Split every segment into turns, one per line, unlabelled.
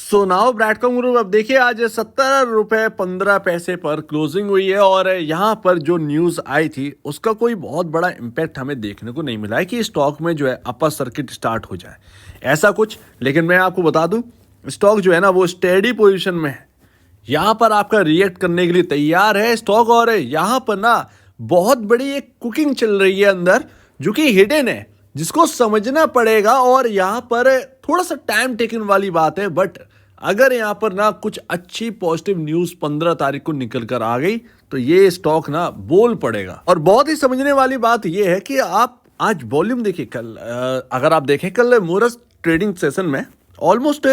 So now ब्रैडकॉम group अब देखिए आज 17 रुपये 15 पैसे पर क्लोजिंग हुई है और यहाँ पर जो न्यूज़ आई थी उसका कोई बहुत बड़ा इम्पैक्ट हमें देखने को नहीं मिला है कि स्टॉक में जो है अपर सर्किट स्टार्ट हो जाए ऐसा कुछ। लेकिन मैं आपको बता दूं स्टॉक जो है ना वो स्टेडी पोजीशन में है, यहाँ पर आपका रिएक्ट करने के लिए तैयार है स्टॉक। और यहाँ पर ना बहुत बड़ी एक कुकिंग चल रही है अंदर जो कि हिडन है, जिसको समझना पड़ेगा। और यहाँ पर थोड़ा सा टाइम टेकिंग वाली बात है, बट अगर यहाँ पर ना कुछ अच्छी पॉजिटिव न्यूज़ 15 तारीख को निकल कर आ गई तो ये स्टॉक ना बोल पड़ेगा। और बहुत ही समझने वाली बात ये है कि आप आज वॉल्यूम देखिए, कल अगर आप देखें कल मोरस ट्रेडिंग सेशन में ऑलमोस्ट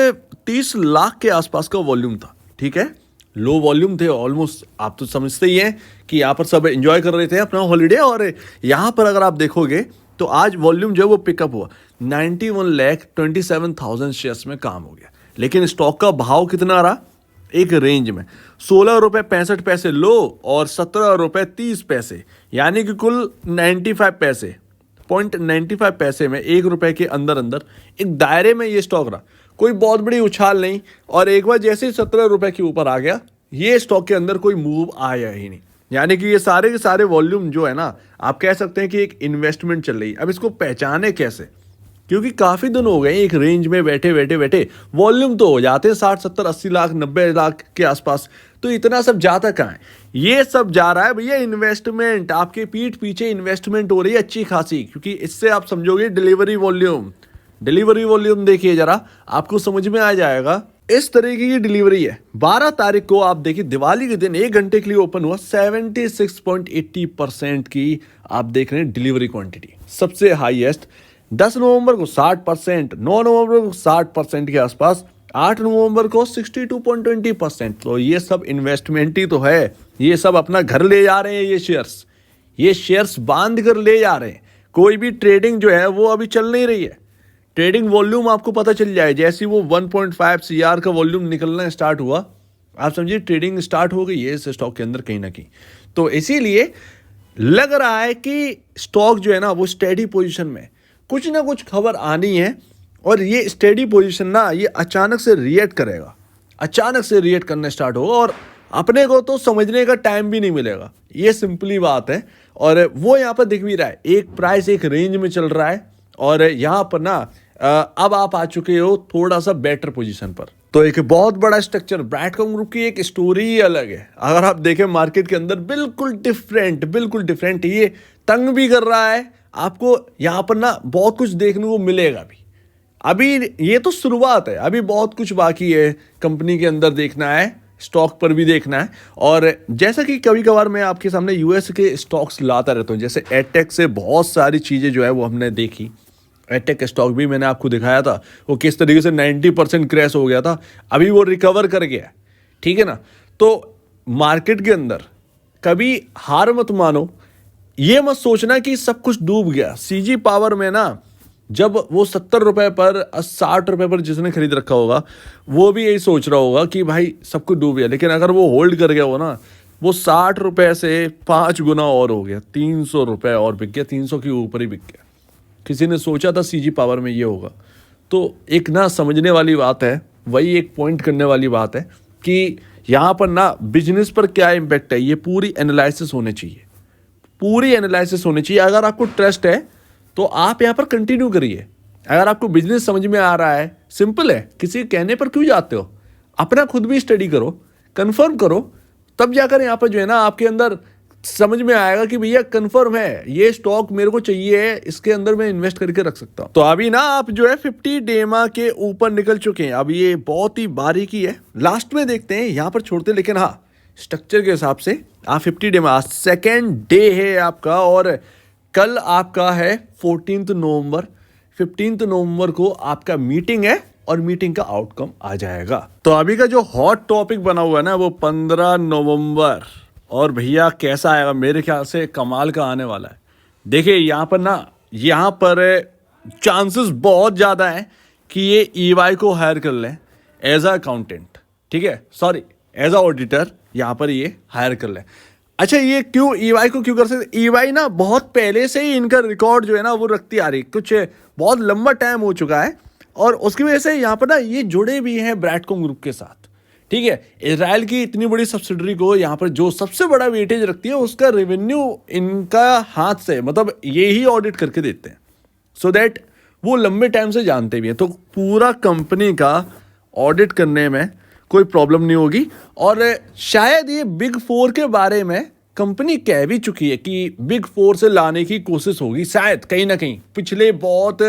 30 लाख के आसपास का वॉल्यूम था। ठीक है, लो वॉल्यूम थे ऑलमोस्ट, आप तो समझते ही हैं कि यहाँ पर सब एंजॉय कर रहे थे अपना हॉलीडे। और यहाँ पर अगर आप देखोगे तो आज वॉल्यूम जो है वो पिकअप हुआ, 91,27,000 शेयर्स में काम हो गया। लेकिन स्टॉक का भाव कितना रहा, एक रेंज में 16 रुपये 65 पैसे लो और 17 रुपये 30 पैसे, यानी कि कुल 95 पैसे, 0.95 पैसे में 1 रुपये के अंदर अंदर एक दायरे में ये स्टॉक रहा। कोई बहुत बड़ी उछाल नहीं, और एक बार जैसे ही 17 रुपये के ऊपर आ गया ये स्टॉक के अंदर कोई मूव आया ही नहीं। यानी कि ये सारे के सारे वॉल्यूम जो है ना, आप कह सकते हैं कि एक इन्वेस्टमेंट चल रही है। अब इसको पहचाने कैसे, क्योंकि काफ़ी दिन हो गए एक रेंज में बैठे बैठे बैठे, वॉल्यूम तो हो जाते हैं 60 70 80 लाख 90 लाख के आसपास, तो इतना सब जाता कहाँ है। ये सब जा रहा है भैया इन्वेस्टमेंट, आपके पीठ पीछे इन्वेस्टमेंट हो रही है अच्छी खासी। क्योंकि इससे आप समझोगे डिलीवरी वॉल्यूम देखिए जरा, आपको समझ में आ जाएगा। इस तरीके की डिलीवरी है। 12 तारीख को आप देखिए दिवाली के दिन 1 घंटे के लिए ओपन हुआ, 76.80% की आप देख रहे हैं डिलीवरी क्वांटिटी, सबसे हाईएस्ट। 10 नवंबर को 60%, 9 नवंबर को 60% के आसपास, 8 नवंबर को 62.20%। तो ये सब इन्वेस्टमेंट ही तो है, ये सब अपना घर ले जा रहे हैं, ये शेयर्स बांध कर ले जा रहे हैं। कोई भी ट्रेडिंग जो है वो अभी चल नहीं रही है। ट्रेडिंग वॉल्यूम आपको पता चल जाए, जैसे वो 1.5 CR का वॉल्यूम निकलना स्टार्ट हुआ, आप समझिए ट्रेडिंग स्टार्ट हो गई है इस स्टॉक के अंदर कहीं ना कहीं। तो इसीलिए लग रहा है कि स्टॉक जो है ना वो स्टेडी पोजीशन में, कुछ ना कुछ खबर आनी है। और ये स्टेडी पोजीशन ना ये अचानक से रिएक्ट करेगा, अचानक से रिएक्ट करना स्टार्ट होगा, और अपने को तो समझने का टाइम भी नहीं मिलेगा। ये सिंपली बात है। और वो यहाँ पर दिख भी रहा है, एक प्राइस एक रेंज में चल रहा है, और यहाँ पर ना अब आप आ चुके हो थोड़ा सा बेटर पोजीशन पर। तो एक बहुत बड़ा स्ट्रक्चर, ब्रैडकॉम ग्रुप की एक स्टोरी ही अलग है। अगर आप देखें मार्केट के अंदर बिल्कुल डिफरेंट, ये तंग भी कर रहा है आपको। यहाँ पर ना बहुत कुछ देखने को मिलेगा भी। अभी ये तो शुरुआत है, अभी बहुत कुछ बाकी है कंपनी के अंदर देखना है, स्टॉक पर भी देखना है। और जैसा कि कभी कभार मैं आपके सामने यूएस के स्टॉक्स लाता रहता हूँ, जैसे एडटेक से बहुत सारी चीज़ें जो है वो हमने देखी। एडटेक स्टॉक भी मैंने आपको दिखाया था, वो किस तरीके से 90% क्रैश हो गया था, अभी वो रिकवर कर गया। ठीक है ना। तो मार्केट के अंदर कभी हार मत मानो, ये मत सोचना कि सब कुछ डूब गया। सीजी पावर में ना जब वो 70 रुपये पर 60 रुपये पर जिसने खरीद रखा होगा वो भी यही सोच रहा होगा कि भाई सब कुछ डूब गया। लेकिन अगर वो होल्ड कर गया हो ना, वो 60 रुपये से 5 गुना और हो गया, 300 रुपये और बिक गया, 300 के ऊपर ही बिक गया। किसी ने सोचा था सीजी पावर में ये होगा। तो एक ना समझने वाली बात है, वही एक पॉइंट करने वाली बात है कि यहाँ पर ना बिजनेस पर क्या इम्पैक्ट है, ये पूरी एनालिसिस होनी चाहिए, अगर आपको ट्रस्ट है तो आप यहाँ पर कंटिन्यू करिए। अगर आपको बिजनेस समझ में आ रहा है, सिंपल है, किसी के कहने पर क्यों जाते हो, अपना खुद भी स्टडी करो, कंफर्म करो, तब जाकर यहाँ पर जो है ना आपके अंदर समझ में आएगा कि भैया कंफर्म है ये स्टॉक मेरे को चाहिए, इसके अंदर मैं इन्वेस्ट करके रख सकता हूँ। तो अभी ना आप जो है 50 डेमा के ऊपर निकल चुके हैं। अब ये बहुत ही बारीकी है, लास्ट में देखते हैं, यहाँ पर छोड़ते हैं। लेकिन हाँ, स्ट्रक्चर के हिसाब से आप 50 डेमा, सेकेंड डे है आपका, और कल आपका है 14 नवंबर। 15 नवंबर को आपका मीटिंग है और मीटिंग का आउटकम आ जाएगा। तो अभी का जो हॉट टॉपिक बना हुआ है ना वो 15 नवंबर, और भैया कैसा आएगा, मेरे ख्याल से कमाल का आने वाला है। देखिए यहाँ पर चांसेस बहुत ज़्यादा हैं कि ये EY को हायर कर लें एज अ अकाउंटेंट, ठीक है, सॉरी एज अ ऑडिटर, यहाँ पर ये हायर कर लें। अच्छा, ये क्यों EY को क्यों कर सकते? EY ना बहुत पहले से ही इनका रिकॉर्ड जो है ना वो रखती आ रही, कुछ बहुत लंबा टाइम हो चुका है, और उसकी वजह से यहाँ पर ना ये जुड़े भी हैं ब्रैडकॉम ग्रुप के साथ, ठीक है। इजराइल की इतनी बड़ी सब्सिडरी को यहाँ पर जो सबसे बड़ा वेटेज रखती है उसका रेवेन्यू इनका हाथ से, मतलब ये ही ऑडिट करके देते हैं, सो दैट वो लंबे टाइम से जानते भी हैं, तो पूरा कंपनी का ऑडिट करने में कोई प्रॉब्लम नहीं होगी। और शायद ये बिग फोर के बारे में कंपनी कह भी चुकी है कि बिग फोर से लाने की कोशिश होगी शायद, कहीं ना कहीं पिछले बहुत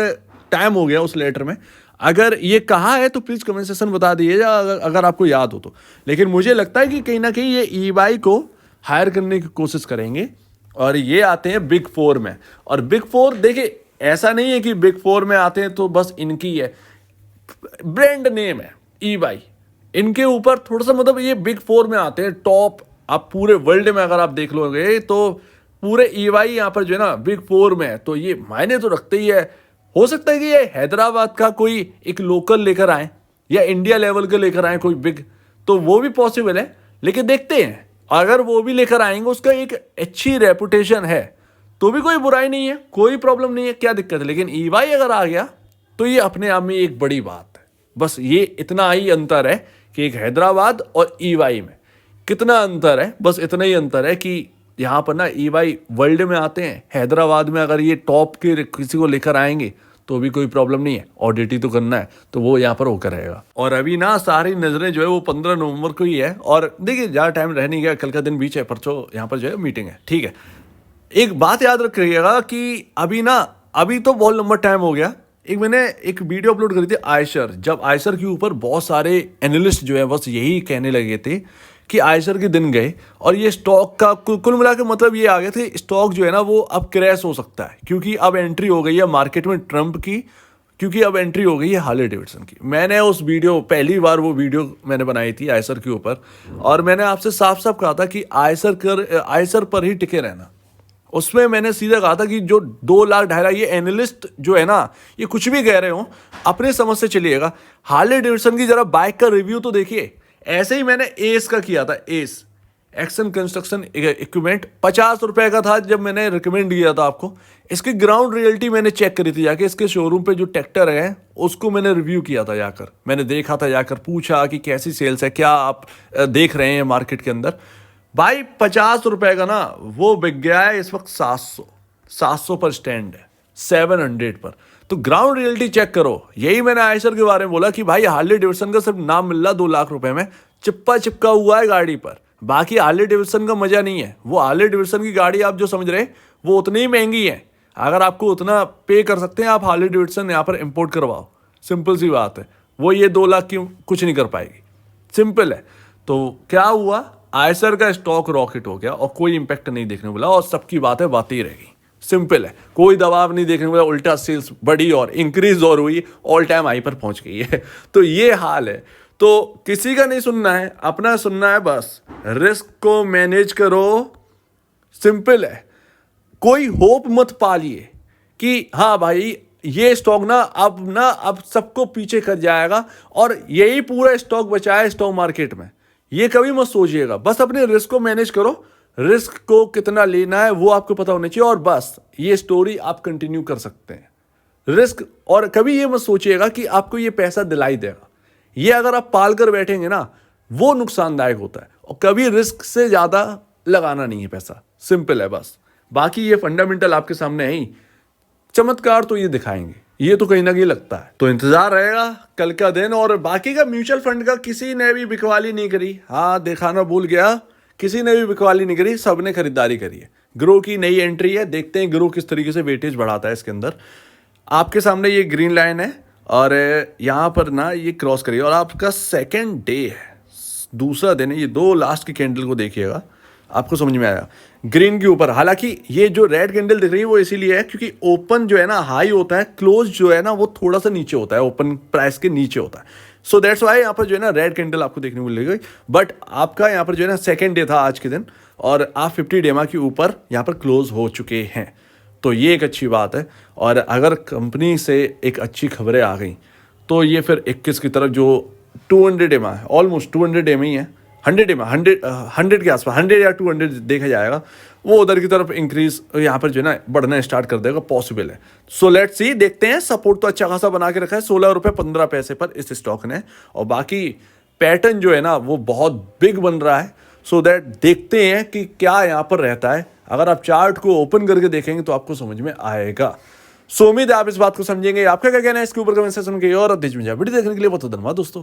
टाइम हो गया उस लेटर में। अगर ये कहा है तो प्लीज़ कमेंट सेक्शन बता दीजिएगा अगर आपको याद हो तो। लेकिन मुझे लगता है कि कहीं ना कहीं ये ईवाई को हायर करने की कोशिश करेंगे और ये आते हैं बिग फोर में। और बिग फोर देखिए ऐसा नहीं है कि बिग फोर में आते हैं तो बस इनकी है, ब्रांड नेम है ईवाई, इनके ऊपर थोड़ा सा, मतलब ये बिग फोर में आते हैं टॉप। आप पूरे वर्ल्ड में अगर आप देख लोगे तो पूरे ईवाई यहाँ पर जो है ना बिग फोर में है, तो ये मायने तो रखते ही है। हो सकता है कि ये हैदराबाद का कोई एक लोकल लेकर आए या इंडिया लेवल के लेकर आए कोई बिग, तो वो भी पॉसिबल है। लेकिन देखते हैं अगर वो भी लेकर आएंगे, उसका एक अच्छी रेपुटेशन है तो भी कोई बुराई नहीं है, कोई प्रॉब्लम नहीं है, क्या दिक्कत है। लेकिन ईवाई अगर आ गया तो ये अपने आप में एक बड़ी बात है। बस ये इतना ही अंतर है कि एक हैदराबाद और ईवाई में कितना अंतर है, बस इतना ही अंतर है कि यहाँ पर ना ईवाई वर्ल्ड में आते हैं, हैदराबाद में अगर ये टॉप के किसी को लेकर आएंगे तो भी कोई प्रॉब्लम नहीं है, ऑडिट ही तो करना है तो वो यहाँ पर होकर रहेगा। और अभी ना सारी नजरें जो है वो 15 नवंबर को ही है। और देखिए ज़्यादा टाइम रह नहीं गया, कल का दिन बीच है, परसों यहाँ पर जो है मीटिंग है, ठीक है। एक बात याद रखिएगा कि अभी तो बहुत लंबा टाइम हो गया। मैंने एक वीडियो अपलोड करी थी आयशर, जब आयशर के ऊपर बहुत सारे एनालिस्ट जो है बस यही कहने लगे थे कि आयशर के दिन गए और ये स्टॉक का कुल मिला के मतलब ये आ गया थे स्टॉक जो है ना वो अब क्रैश हो सकता है, क्योंकि अब एंट्री हो गई है मार्केट में ट्रंप की, क्योंकि अब एंट्री हो गई है हार्ले डेविडसन की। मैंने उस वीडियो पहली बार वो वीडियो मैंने बनाई थी आयशर के ऊपर, और मैंने आपसे साफ साफ कहा था कि आयशर पर ही टिके रहना। उसमें मैंने सीधा कहा था कि जो 2 लाख 2.5 लाख ये एनालिस्ट जो है ना ये कुछ भी कह रहे हो अपने समझ से चलिएगा। हार्ले डेविडसन की जरा बाइक का रिव्यू तो देखिए, ऐसे ही मैंने एस का किया था, एस एक्शन कंस्ट्रक्शन इक्विपमेंट 50 रुपए का था जब मैंने रिकमेंड किया था आपको। इसकी ग्राउंड रियलिटी मैंने चेक करी थी जाके, इसके शोरूम पे जो ट्रैक्टर है उसको मैंने रिव्यू किया था जाकर, मैंने देखा था जाकर, पूछा कि कैसी सेल्स है, क्या आप देख रहे हैं मार्केट के अंदर। भाई 50 रुपए का ना वो बिक गया है इस वक्त 700 पर स्टैंड है, 700 पर। तो ग्राउंड रियलिटी चेक करो। यही मैंने आयशर के बारे में बोला कि भाई हार्ले डेविडसन का सिर्फ नाम मिल रहा 2 लाख रुपए में, चिपका हुआ है गाड़ी पर, बाकी हार्ले डेविडसन का मजा नहीं है। वो हार्ले डेविडसन की गाड़ी आप जो समझ रहे वो उतनी ही महंगी है, अगर आपको उतना पे कर सकते हैं आप हार्ले डेविडसन यहाँ पर इंपोर्ट करवाओ, सिंपल सी बात है। वो ये 2 लाख की कुछ नहीं कर पाएगी, सिंपल है। तो क्या हुआ, आयशर का स्टॉक रॉकेट हो गया और कोई इंपैक्ट नहीं देखने मिला और सबकी बातें बातें ही रहेगी, सिंपल है। कोई दबाव नहीं देखने मिला, उल्टा सेल्स बढ़ी और इंक्रीज और हुई, ऑल टाइम हाई पर पहुंच गई है। तो ये हाल है। तो किसी का नहीं सुनना है, अपना सुनना है बस। रिस्क को मैनेज करो, सिंपल है। कोई होप मत पालिए कि हाँ भाई ये स्टॉक ना अब सबको पीछे कर जाएगा और यही पूरा स्टॉक बचा है स्टॉक मार्केट में, ये कभी मत सोचिएगा। बस अपने रिस्क को मैनेज करो, रिस्क को कितना लेना है वो आपको पता होना चाहिए और बस ये स्टोरी आप कंटिन्यू कर सकते हैं। रिस्क, और कभी ये मत सोचिएगा कि आपको ये पैसा दिलाई देगा, ये अगर आप पाल कर बैठेंगे ना वो नुकसानदायक होता है। और कभी रिस्क से ज़्यादा लगाना नहीं है पैसा, सिंपल है बस। बाकी ये फंडामेंटल आपके सामने है ही, चमत्कार तो ये दिखाएंगे, ये तो कहीं ना कहीं लगता है। तो इंतजार रहेगा कल का दिन। और बाकी का म्यूचुअल फंड का किसी ने भी बिकवाली नहीं करी, हाँ दिखाना भूल गया, किसी ने भी बिकवाली नहीं करी, सबने खरीदारी करी है। ग्रो की नई एंट्री है, देखते हैं ग्रो किस तरीके से वेटेज बढ़ाता है इसके अंदर। आपके सामने ये ग्रीन लाइन है और यहाँ पर ना ये क्रॉस करिए और आपका सेकेंड डे है, दूसरा दिन है। ये 2 लास्ट की कैंडल को देखिएगा, आपको समझ में आएगा। ग्रीन के ऊपर, हालांकि ये जो रेड कैंडल दिख रही है वो इसीलिए है क्योंकि ओपन जो है ना हाई होता है, क्लोज जो है ना वो थोड़ा सा नीचे होता है, ओपन प्राइस के नीचे होता है। सो दैट्स वाई यहाँ पर जो है ना रेड कैंडल आपको देखने को मिलेगी। बट आपका यहाँ पर जो है ना सेकेंड डे था आज के दिन और आप 50 डेमा के ऊपर यहाँ पर क्लोज हो चुके हैं, तो ये एक अच्छी बात है। और अगर कंपनी से एक अच्छी खबरें आ गई तो ये फिर 21 की तरफ जो 200 डेमा है, ऑलमोस्ट 200 डेमा ही है, 100 में 100 के आसपास 100 या 200 देखा जाएगा, वो उधर की तरफ इंक्रीज यहाँ पर जो है ना बढ़ना स्टार्ट कर देगा, पॉसिबल है। सो लेट्स सी, देखते हैं। सपोर्ट तो अच्छा खासा बना के रखा है 16 रुपये 15 पैसे पर इस स्टॉक ने, और बाकी पैटर्न जो है ना वो बहुत बिग बन रहा है। सो दैट देखते हैं कि क्या यहाँ पर रहता है। अगर आप चार्ट को ओपन करके देखेंगे तो आपको समझ में आएगा। सो उम्मीद है आप इस बात को समझेंगे। आपका क्या कहना है इसके ऊपर कमेंट सेक्शन में, और वीडियो देखने के लिए बहुत धन्यवाद दोस्तों।